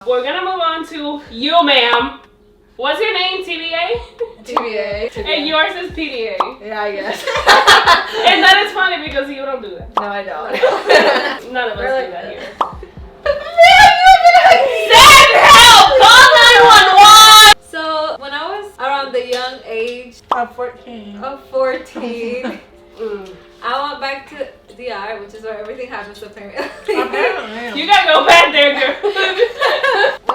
We're gonna move on to you, ma'am. What's your name? TBA? TBA. And yours is PDA. Yeah, I guess. And that is funny because you don't do that. No, I don't. None of us do that here. Send help! Call 911! So when I was around the young age I'm 14. of 14, I went back to DR, which is where everything happens apparently. You gotta go back there, girl.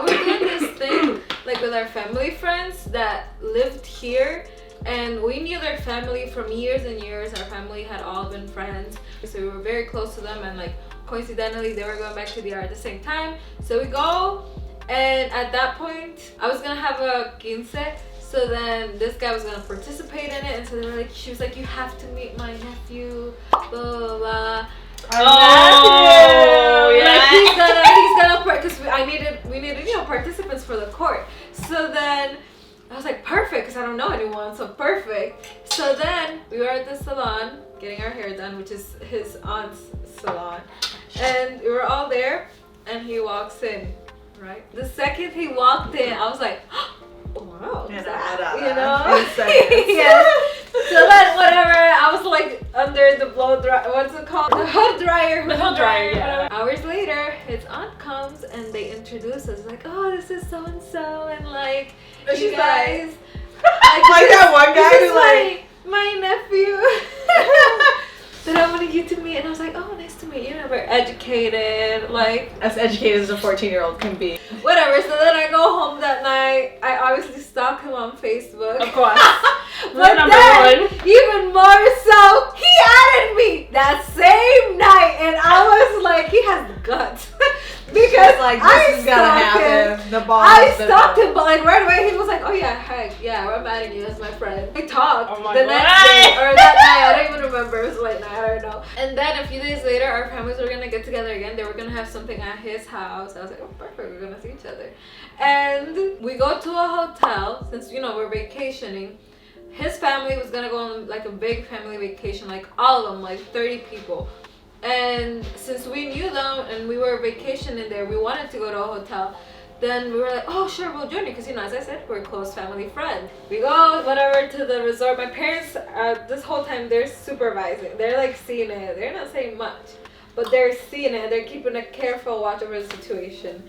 We were doing this thing like with our family friends that lived here, and we knew their family from years and years. Our family had all been friends, so we were very close to them, and like coincidentally they were going back to DR at the same time. So we go, and at that point I was gonna have a quince. So then this guy was gonna participate in it, and so they were like, she was like, you have to meet my nephew, blah blah blah. Oh, yeah. Like he's gonna because we needed participants for the court. So then I was like, perfect, because I don't know anyone, so perfect. So then we were at the salon getting our hair done, which is his aunt's salon, and we were all there, and he walks in. Right, the second he walked in, I was like, wow, Yes. So then whatever, I was like under the blow dry, what's it called? The hood dryer. The hood dryer, yeah. Hours later, his aunt comes and they introduce us like, oh, this is so and so, and like, you guys, like that one guy who's like, my nephew. That I wanted you to meet, and I was like, oh, nice to meet you. We're educated, like as educated as a 14-year-old can be. whatever. So then I go home that night. I obviously stalk him on Facebook. Of course. But then, even more so, he added me that same night, and I was like, he has guts. Because like, this is gonna happen. The boss. I stalked him, but like right away he was like, oh yeah, heck yeah, I'm adding you as my friend. We talked the next day, or that night, I don't even remember, it was late night, I don't know. And then a few days later, our families were gonna get together again. They were gonna have something at his house. I was like, oh perfect, we're gonna see each other. And we go to a hotel, since we're vacationing. His family was gonna go on like a big family vacation, like all of them, like 30 people. And since we knew them and we were vacationing there, we wanted to go to a hotel. Then we were like, oh sure, we'll join you, because as I said, we're close family friends. We go whatever to the resort. My parents this whole time they're supervising. They're like seeing it. They're not saying much, but they're seeing it. They're keeping a careful watch over the situation.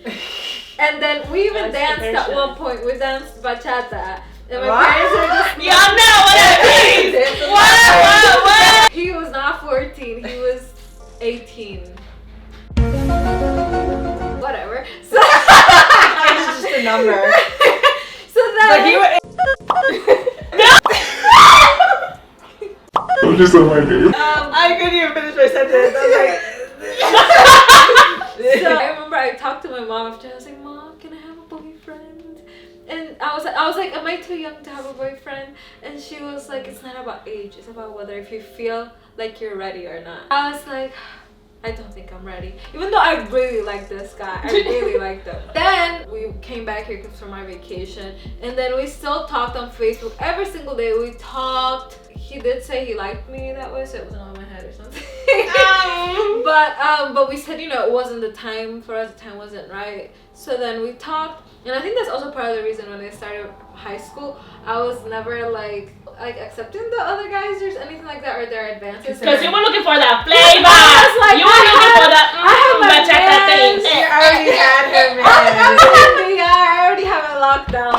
And then we even danced at one point. We danced bachata. And my parents were just Y'all know what that means. What? He was not 14. He was 18. Whatever. So It's just a number. So then Like you would. I'm just on my game. I couldn't even finish my sentence. I was so I remember I talked to my mom after. I was like, Mom, can I have a boyfriend? And I was like, am I too young to have a boyfriend? And she was like, it's not about age, it's about whether if you feel like you're ready or not. I was like, I don't think I'm ready. Even though I really like this guy. I really liked him. Then we came back here from our vacation, and then we still talked on Facebook every single day. We talked. He did say he liked me that way, so it wasn't on my head or something. But we said, it wasn't the time for us. The time wasn't right. So then we talked, and I think that's also part of the reason when I started high school, I was never like accepting the other guys or anything like that, or their advances. Because you were looking for that flavor. Like, you were looking for that bachata thing. You already had her, man. I already have it locked down.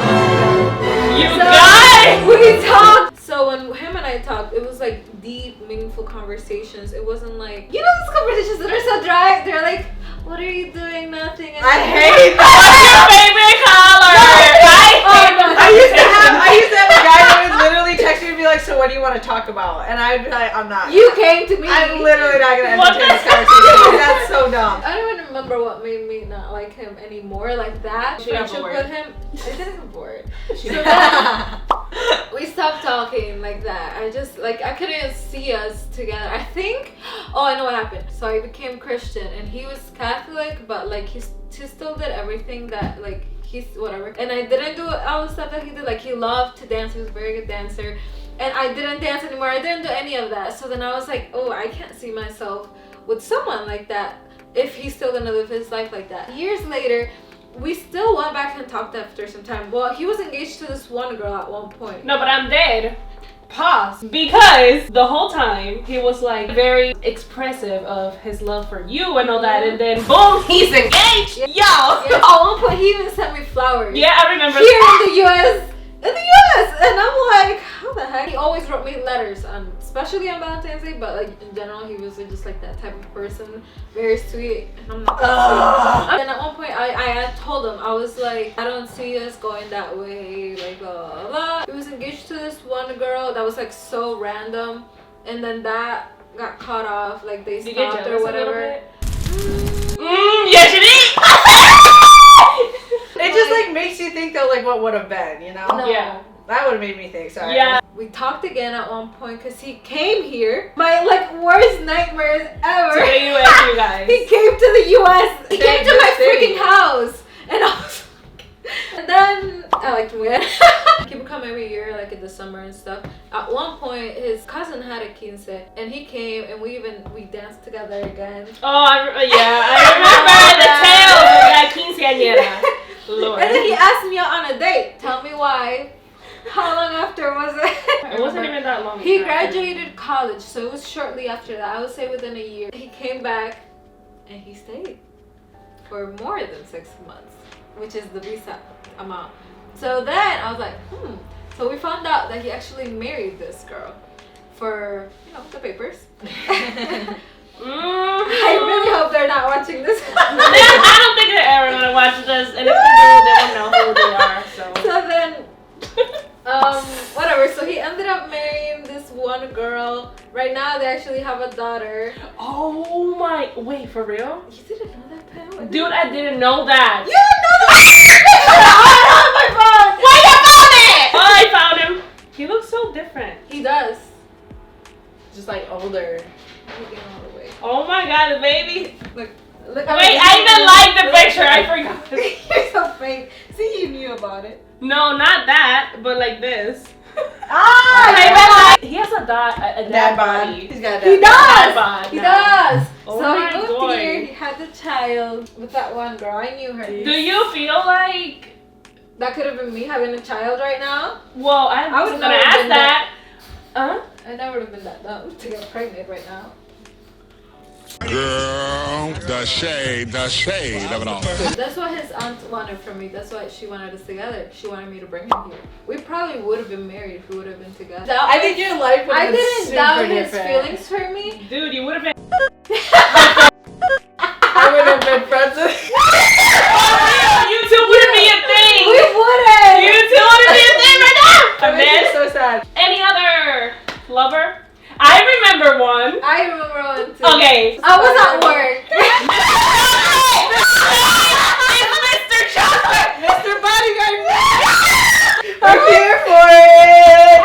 You guys! We talked. So when him and I talked, it was like deep, meaningful conversations. It wasn't like, these conversations that are so dry. They're like, what are you doing? Nothing. And I hate that. What's your favorite color? I used to have a guy that would literally text me and be like, so what do you want to talk about? And I'd be like, I'm not. You came to me. I'm literally not going to entertain this conversation. That's so dumb. I don't even remember what made me not like him anymore, like that. Friendship with him. I didn't have a word. So then we stopped talking like that. I just, I couldn't see us together. I think, I know what happened. So I became Christian, and he was Catholic, but he still did everything that, he's whatever. And I didn't do all the stuff that he did. He loved to dance. He was a very good dancer. And I didn't dance anymore. I didn't do any of that. So then I was like, I can't see myself with someone like that if he's still gonna live his life like that. Years later, we still went back and talked after some time. Well, he was engaged to this one girl at one point. No, but I'm dead. Pause. Because the whole time he was like very expressive of his love for you and all that, and then boom, he's engaged. Yo. Yeah. At one point, he even sent me flowers. Yeah, I remember. Here in the U.S. And I'm like, how the heck? He always wrote me letters, especially on Valentine's Day, but like in general, he was just like that type of person, very sweet, and I'm not that sweet. And at one point, I told him, I was like, I don't see us going that way, like blah blah blah. He was engaged to this one girl that was like so random, and then that got cut off, like they stopped or whatever. Yes, it is. It just like makes you think though, like what would have been, you know? No. Yeah. That would have made me think. Sorry. Yeah. We talked again at one point because he came here. My like worst nightmares ever. To the US, you guys. He came to the US. He came to my freaking house, and I was like, and then I liked him again. He would come every year, like in the summer and stuff. At one point, his cousin had a 15, and he came, and we danced together again. Oh, I remember the tale of that quinceañera. Lord. And then he asked me out on a date. Tell me why. How long after was it? It wasn't even that long. He graduated college, so it was shortly after that. I would say within a year. He came back, and he stayed for more than 6 months, which is the visa amount. So then I was like, So we found out that he actually married this girl for, the papers. I really hope they're not watching this. I don't think they're ever gonna watch this, and if they do, they won't know who they are. So then, whatever. So he ended up marrying this one girl. Right now, they actually have a daughter. Oh my! Wait, for real? You didn't know that, Pam? Dude, I didn't know that. You didn't know that? I have my phone. Why you found it? Oh, I found him. He looks so different. He does. Just like older. Oh my god, the baby. Look, wait, I even like the picture. I forgot. You're so fake. See, you knew about it. No, not that, but like this. He has a dad body. He's got a dad. He does. Dad bod He now. does. Oh so my he moved God. here. He had the child with that one girl. I knew her. Do you feel like? That could have been me having a child right now. Well, I was would gonna never ask been that. Huh? I never would have been that dumb to get pregnant right now. Girl, the shade of it all. That's what his aunt wanted from me. That's why she wanted us together. She wanted me to bring him here. We probably would have been married if we would have been together. I think your life would have been didn't super doubt different. his feelings for me. Dude, you would have been. I would have been friends with You two wouldn't be a thing. We wouldn't. You two wouldn't be a thing right now. That makes me so sad. Any other lover? I remember one. I remember one too. Okay. I was at work. Mr. Chocolate. Mr. Bodyguard. I'm here for it.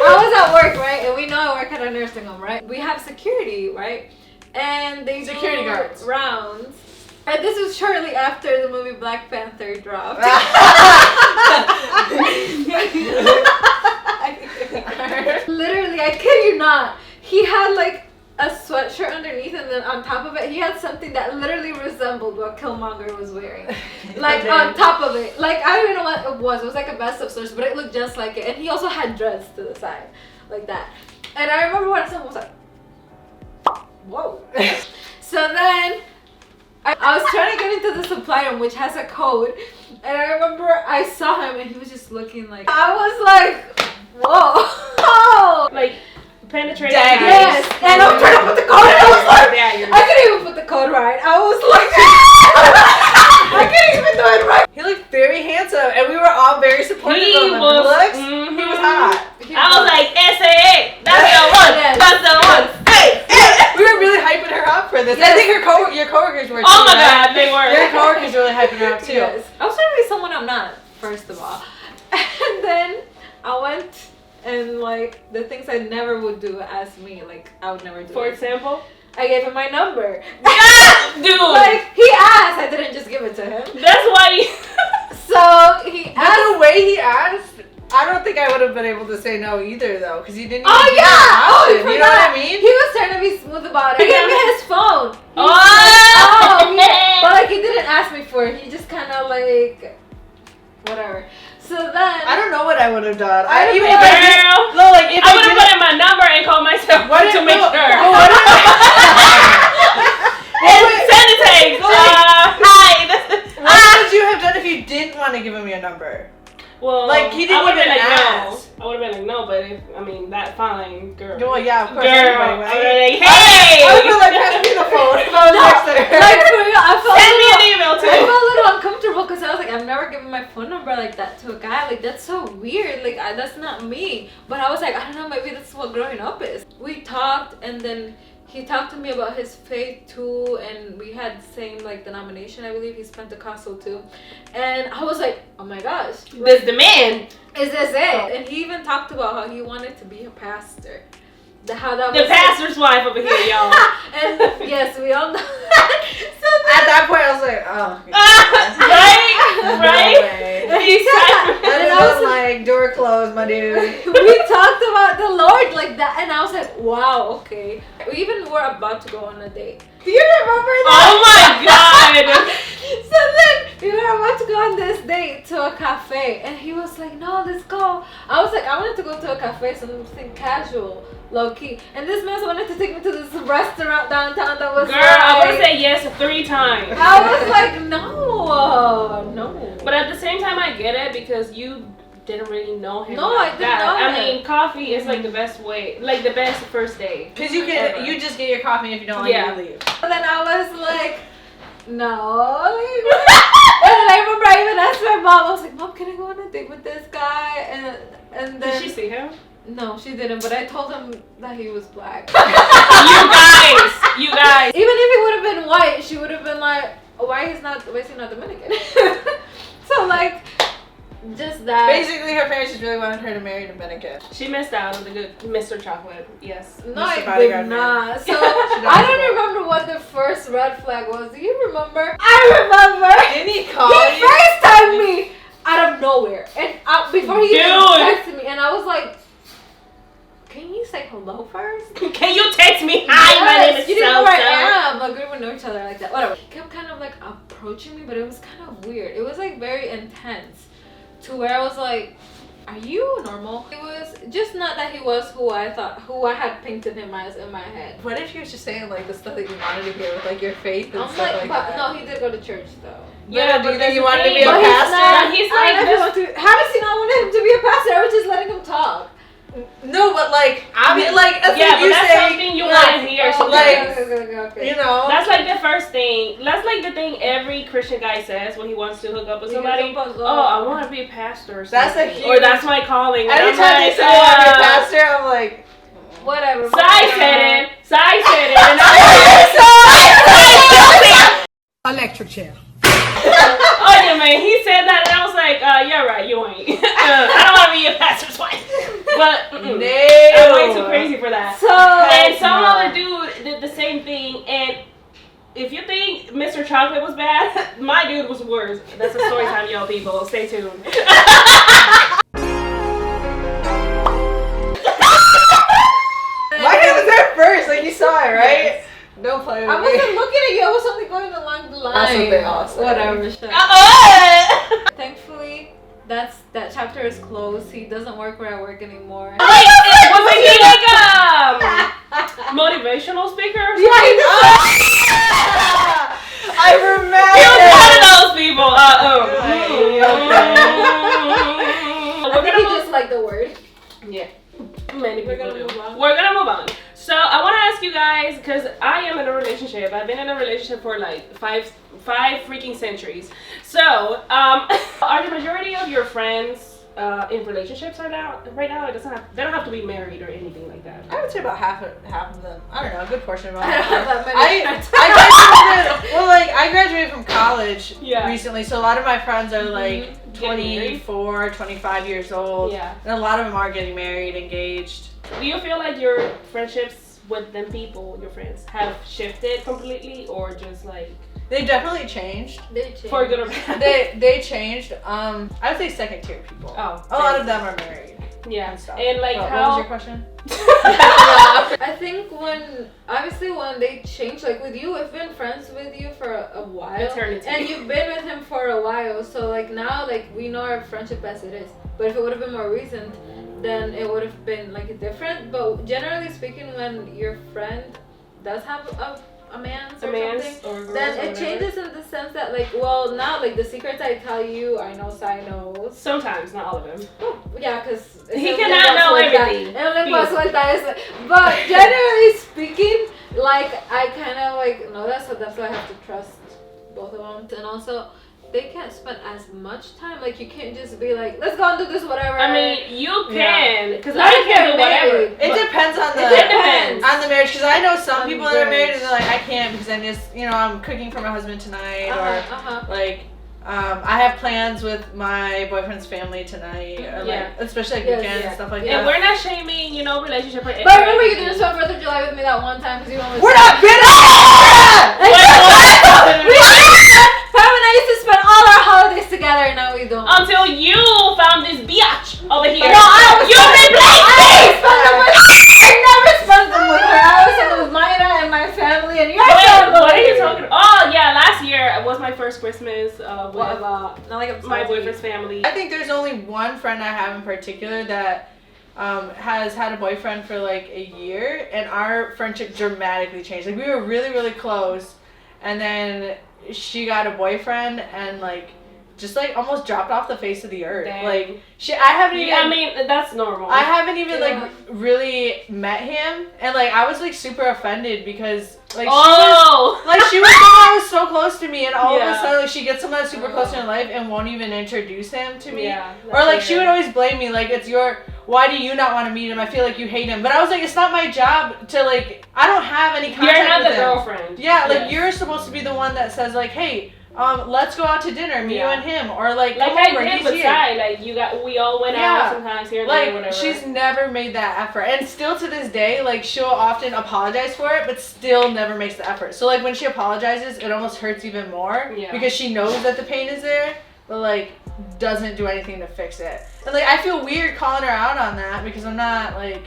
I was at work, right? And we know I work at a nursing home, right? We have security, right? And they Security do guards. rounds. And this was shortly after the movie Black Panther dropped. Literally, I kid you not. He had like a sweatshirt underneath, and then on top of it, he had something that literally resembled what Killmonger was wearing. Like on top of it. Like I don't even know what it was. It was like a vest of sorts, but it looked just like it. And he also had dreads to the side, like that. And I remember when someone was like, "Whoa." So then I was trying to get into the supply room, which has a code, and I remember I saw him and he was just looking like, I was like, whoa. Like penetrating. Yes, and I'm trying to put the code in. I was like, I couldn't even put the code right. I was like, I couldn't even do it right. He looked very handsome, and we were all very supportive He of him. was- Looks, mhm. he was hot. I was like, S.A.A. That's the one. Yes. That's the one. Hey, we were really hyping her up for this. I think your coworkers were too. Oh my right? god, they were. Your coworkers were really hyping her up too. Yes. I was trying to be someone I'm not, first of all. And then I went and like the things I never would do as me, like I would never do. For it. example? I gave him my number. Dude. Like he asked, I didn't just give it to him. That's why. So he And asked. the way he asked, I don't think I would have been able to say no either, though, because he didn't. Oh even yeah! Oh, you know what I mean? He was trying to be smooth about it. He gave me his phone. Oh, But like he didn't ask me for it. He just kind of like whatever. So then I don't know what I would have done. Girl, I would have put in my number and called myself to make sure. Send a text. Hi. What would you have done if you didn't want to give him your number? Well, like he didn't even ask. I would have been like no, but if, I mean that fine, girl. Well, yeah, of course. Girl, I would would have like, hey. I would be like, pass me the phone if I was next to her. like for real, I felt Send me an email too. I felt a little uncomfortable because I was like, I've never given my phone number like that to a guy. Like that's so weird. Like that's not me. But I was like, I don't know, maybe that's what growing up is. We talked, and then he talked to me about his faith too, and we had the same like denomination. I believe he's Pentecostal too, and I was like, oh my gosh, This the man. is this it? And he even talked about how he wanted to be a pastor. How that The was pastor's wife over here, y'all. And yes, we all know. So At that point, I was like, oh. Right? No He's And I was like, door closed, my dude. we talked about the Lord like that, and I was like, wow, okay. We even were about to go on a date. Do you remember that? Oh my god. So then we were about to go on this date to a cafe, and he was like, no, let's go. I was like, I wanted to go to a cafe, something casual, low key. And this man wanted to take me to this restaurant downtown that was Girl, I would have said yes 3 times. I was like, no. But at the same time, I get it because you didn't really know him. No, like I didn't that. know I him. mean, coffee is like the best way, like the best first date. Because you just get your coffee if you don't like it, you leave. And then I was like, no. And then I remember I even asked my mom, I was like, Mom, can I go on a date with this guy? And then Did she see him? No, she didn't, but I told him that he was black. You guys. Even if he would have been white, she would have been like, why is he not Dominican? So like, just that. Basically, her parents just really wanted her to marry Dominican. She missed out on the good Mr. Chocolate. Yes. No, Mr. I Bodyguard did man. not. So I don't remember what the first red flag was. Do you remember? I remember. Didn't he call He you? FaceTimed me out of nowhere, and before he even texted me, and I was like, can you say hello first? Can you text me? Hi, my name is you didn't know where so-so. I am. Like we don't know each other like that. Whatever. He kept kind of like approaching me, but it was kind of weird. It was like very intense, to where I was like, are you normal? It was just not that he was who I had painted him as in my head. What if he was just saying like the stuff that you wanted to hear with like your faith and I'm stuff like, like but that? no, he did go to church though. Yeah, do you but think you that's wanted the to be a thing. But he's pastor? not. He's I like never this- want to. Haven't seen I wanted him to be a pastor. I was just letting him talk. No, but like I mean, like Yeah, but you that's say, something you want to hear. Oh, like, okay. you know. That's like the first thing. That's like the thing every Christian guy says when he wants to hook up with somebody. Oh, I want to be a pastor. Or That's a something. huge- Or that's my calling. And Every I'm time they like, say I'm your pastor, I'm like, Whatever. Sai said it. Sai said it. And I'm like, Electric chair. oh yeah, man. He said that, and I was like, yeah, right. You ain't. I don't want to be a pastor's wife. But I'm way too crazy for that. So And some other dude did the same thing, and if you think Mr. Chocolate was bad, my dude was worse. That's a story time, y'all people. Stay tuned. my hand was there first, like you saw it, right? Don't play with I me. wasn't looking at you. I was only going along the line. That's what they all say. Whatever. Shut up. Thankfully, that chapter is closed. He doesn't work where I work anymore. Like, wasn't he like motivational speaker? Or Yeah, he does. I remember. He was one of those people. I think he just liked the word. Yeah. Many people gonna do. move on. We're gonna move on. So I want to ask you guys, because I am in a relationship. I've been in a relationship for like five freaking centuries. So are the majority of your friends in relationships right now? It doesn't have. They don't have to be married or anything like that. I would say about half of them. I don't know, a good portion of them. I don't have that many I friends. graduated. Well, like I graduated from college Yeah. recently, so a lot of my friends are like Getting married? 24, 25 years old. Yeah. And a lot of them are getting married, engaged. Do you feel like your friendships with them people, your friends, have shifted completely, or just like They've definitely changed. They changed. For good or bad. They changed. I would say second tier people. Oh, a lot of them are married. Yeah. And stuff. And like What how? was your question? I think when they change, like with you, I've been friends with you for a while. Eternity. And you've been with him for a while. So like now, like we know our friendship as it is. But if it would have been more recent, then it would have been like different. But generally speaking, when your friend does have a man's or something, or girls then or it whatever. changes in the sense that like, well, now like the secrets I tell you, I know Sai knows. Sometimes, not all of them. Yeah, because He cannot know everything. But generally speaking, like I kind of like know that, so that's why I have to trust both of them. And also, they can't spend as much time. Like you can't just be like, let's go and do this, whatever. I mean, you can, because Like I can do they're whatever. married. It depends on the It depends. on the marriage, because I know some On people that are married marriage. and they're like, I can't because I'm just, I'm cooking for my husband tonight, or like, I have plans with my boyfriend's family tonight, or Yeah. like, especially like Yes, weekends yeah. and stuff like And that. we're not shaming, relationship. But I remember you did some 4th of July with me that one time because you almost. We're not bitter! Pam and I used to spend all our holidays together, and now we don't. Until you found this biatch over here. No, I was You replaced I never spent them with her. I was spent them with Mayra and my family, and your Wait, family. what are you talking about? Oh, yeah, last year was my first Christmas with What about? Not like a my boyfriend's family. I think there's only one friend I have in particular that has had a boyfriend for like a year, and our friendship dramatically changed. Like we were really, really close, and then she got a boyfriend and like just like almost dropped off the face of the earth. Dang. Like I haven't even. Yeah, I mean, that's normal. I haven't even Yeah. like really met him, and like I was like super offended because like she was someone who was so close to me, and all of Yeah. a sudden like she gets someone that's super close to her life and won't even introduce him to me. Yeah, Or like she would always blame me, like why do you not want to meet him? I feel like you hate him. But I was like, it's not my job to like, I don't have any contact You're not with the him. girlfriend. Yeah, like Yes. you're supposed to be the one that says like, hey, let's go out to dinner, me, Yeah. you and him, or like Like come I over, did he's with here. Sai, like we all went Yeah. out sometimes here and there, Like whatever. she's never made that effort, and still to this day, like she'll often apologize for it, but still never makes the effort. So like when she apologizes, it almost hurts even more Yeah. because she knows that the pain is there, but like doesn't do anything to fix it. And like I feel weird calling her out on that because I'm not like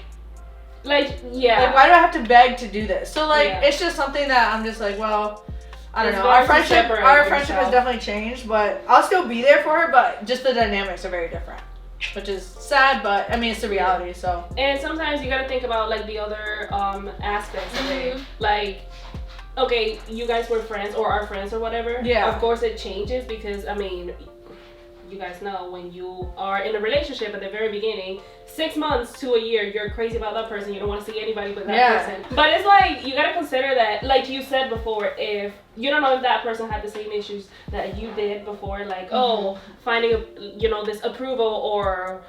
yeah. why do I have to beg to do this? So like Yeah. it's just something that I'm just like, well, I don't It's know. better Our to friendship separate has yourself. definitely changed, but I'll still be there for her, but just the dynamics are very different. Which is sad, but I mean it's the reality, so And sometimes you gotta think about like the other aspects of it. Mhm. Like, okay, you guys were friends or are friends or whatever. Yeah. Of course it changes because I mean, you guys know when you are in a relationship at the very beginning, 6 months to a year, you're crazy about that person. You don't want to see anybody but that Yeah. person. But it's like you gotta consider that, like you said before, if you don't know if that person had the same issues that you did before, like finding this approval or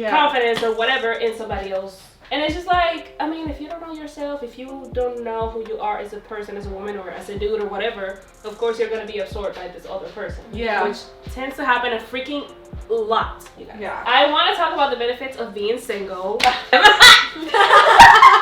confidence or whatever in somebody else. And it's just like, I mean, if you don't know yourself, if you don't know who you are as a person, as a woman, or as a dude, or whatever, of course you're gonna be absorbed by this other person. Yeah. Which tends to happen a freaking lot, you guys. Yeah. I want to talk about the benefits of being single.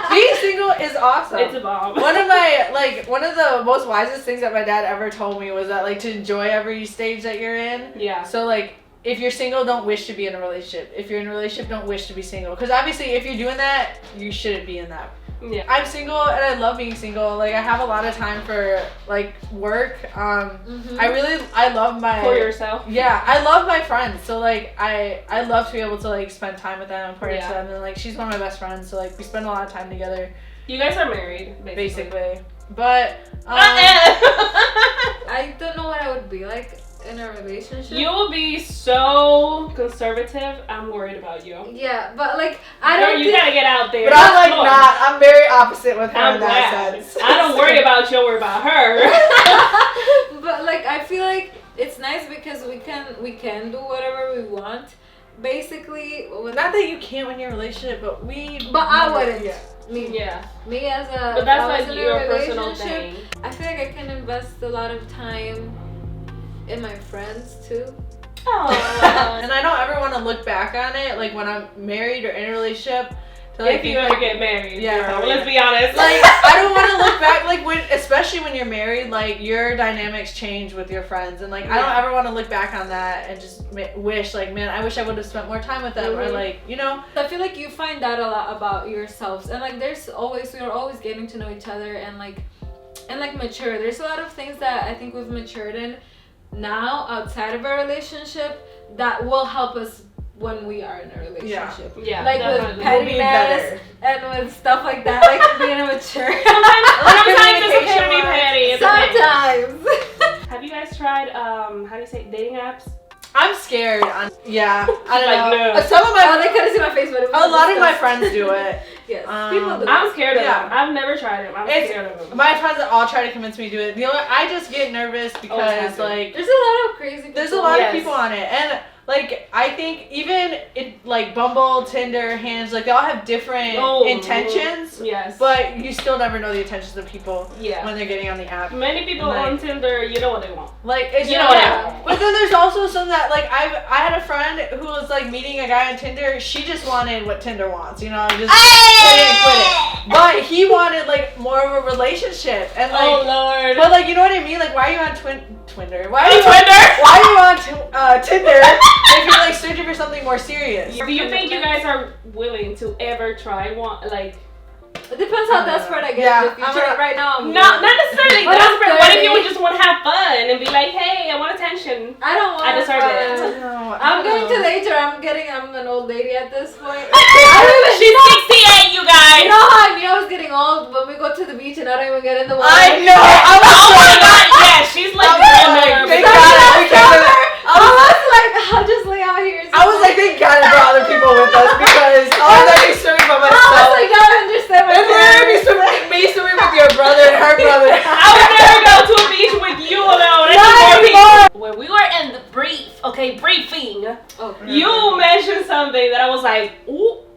Being single is awesome. It's a bomb. One of the most wisest things that my dad ever told me was that like to enjoy every stage that you're in. Yeah. So like if you're single, don't wish to be in a relationship. If you're in a relationship, don't wish to be single. Because obviously if you're doing that, you shouldn't be in that. Yeah. I'm single and I love being single. Like I have a lot of time for like work. I love my For yourself. Yeah, I love my friends. So like I love to be able to like spend time with them, important to Yeah. them, and like she's one of my best friends. So like we spend a lot of time together, You guys are married, basically. But I don't know what I would be like in a relationship. You will be so conservative. I'm worried about you. Yeah, but like I don't. You gotta get out there. but I'm like Come on. not. I'm very opposite with her I'm in that glad. sense. I don't worry about you. I worry about her. But like I feel like it's nice because we can do whatever we want, basically. Not that you can't when you're in a relationship, but I wouldn't. Yeah. Me as a. But that's if I was like in a your personal relationship, thing. I feel like I can invest a lot of time in my friends too. Oh. And I don't ever want to look back on it, like when I'm married or in a relationship, to like, if you ever get married, yeah, let's be honest. Like, I don't want to look back, like, especially when you're married, like, your dynamics change with your friends, and, like, I don't ever want to look back on that and just wish, like, man, I wish I would have spent more time with them, or, like, you know? I feel like you find out a lot about yourselves, and, like, we're always getting to know each other, and, like, mature. There's a lot of things that I think we've matured in now outside of our relationship that will help us when we are in a relationship. Yeah, like definitely. with pettiness and with stuff like that, like being immature. Sometimes it's okay to be petty. It's Sometimes. Have you guys tried how do you say dating apps? I'm scared. I don't know. No. Some of my they couldn't see my face, but it was a lot of my friends do it. Yes, people do. I'm scared of Yeah. them. I've never tried them. I'm scared of them. My friends all try to convince me to do it. I just get nervous because like there's a lot of crazy people. There's a lot of people on it, and like I think even like Bumble, Tinder, Hinge, like they all have different intentions. Yes. But you still never know the intentions of people when they're getting on the app. Many people on Tinder, you know what they want. Like it's But then there's also some that like I had a friend who was like meeting a guy on Tinder. She just wanted what Tinder wants, you know, just quit it. But he wanted like more of a relationship, and like Lord. But like you know what I mean? Like why are you on Twinder? Why are you on Tinder if you're like searching for something more serious? Do you think you guys are willing to ever try one like? It depends how desperate I get in the future. Right now, not necessarily desperate. What if you would just want to have fun and be like, hey, I want attention. I don't want. I deserve it. I'm getting to the age where I'm an old lady at this point. She's 68, you guys. You know how I knew I was getting old when we go to the beach and I don't even get in the water. I know. Oh my god, yeah, she's like thank God I was like, I'll just lay out here. I was like, thank God I brought other people with us because I was like swimming by myself. I was like, y'all understand my me swimming with your brother and her brother. I would never go to a beach with you alone. When we were in the briefing, you mentioned something that I was like, ooh.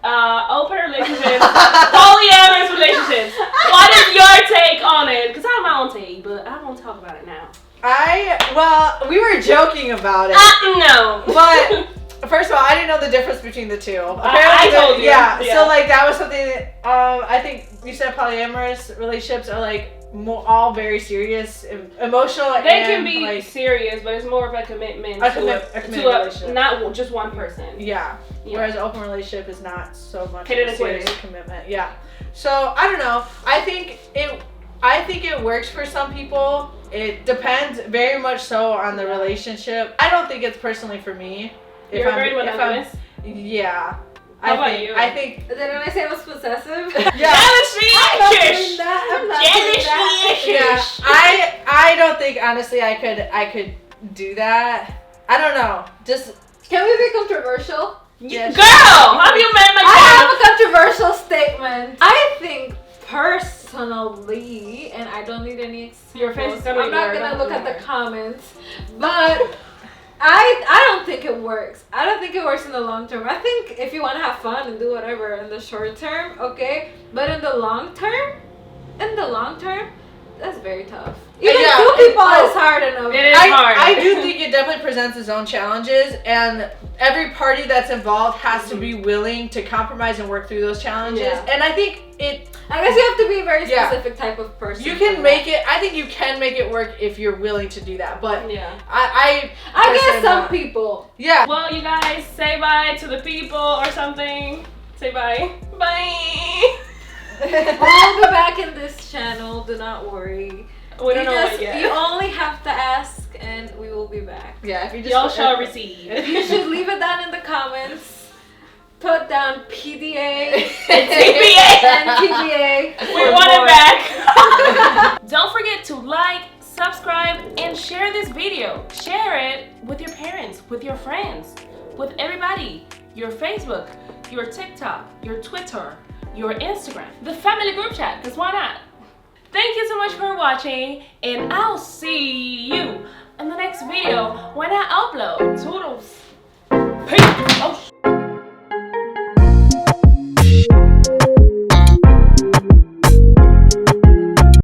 Open relationships, polyamorous relationships. What is your take on it? Because I have my own take, but I won't talk about it now. We were joking about it. No. But first of all, I didn't know the difference between the two. I told you. Yeah. So like that was something that I think you said polyamorous relationships are like all very serious, emotional. They can be like, serious, but it's more of a commitment to not just one person. Yeah. Whereas an open relationship is not so much of a serious commitment. Yeah. So I don't know. I think it works for some people. It depends very much so on the relationship. I don't think it's personally for me. You're very monogamous? Yeah. How about you? I think. Didn't I say I was possessive? Yeah. Jealousy. I'm not doing that. Yeah. I don't think honestly I could do that. I don't know. Just can we be controversial? Yes. Girl, have you met my dad? I have a controversial statement. I think personally, and I don't need any examples. Your face is gonna I'm not gonna look at the comments, but I don't think it works. I don't think it works in the long term. I think if you want to have fun and do whatever in the short term, okay, but in the long term, that's very tough. Even two people is hard enough. It is hard. I do think it definitely presents its own challenges, and every party that's involved has to be willing to compromise and work through those challenges. Yeah. And I think I guess you have to be a very specific type of person. You can make it. I think you can make it work if you're willing to do that. But I guess some people. Yeah. Well, you guys say bye to the people or something. Say bye. Bye. We'll be back in this channel. Do not worry. We don't know what yet. You only have to ask, and we will be back. Yeah. If you just y'all shall receive. You should leave it down in the comments. Put down PDA and TBA and TBA. We want it back. Don't forget to like, subscribe, and share this video. Share it with your parents, with your friends, with everybody. Your Facebook, your TikTok, your Twitter, your Instagram, the family group chat, because why not? Thank you so much for watching, and I'll see you in the next video when I upload. Toodles. Peace. Oh,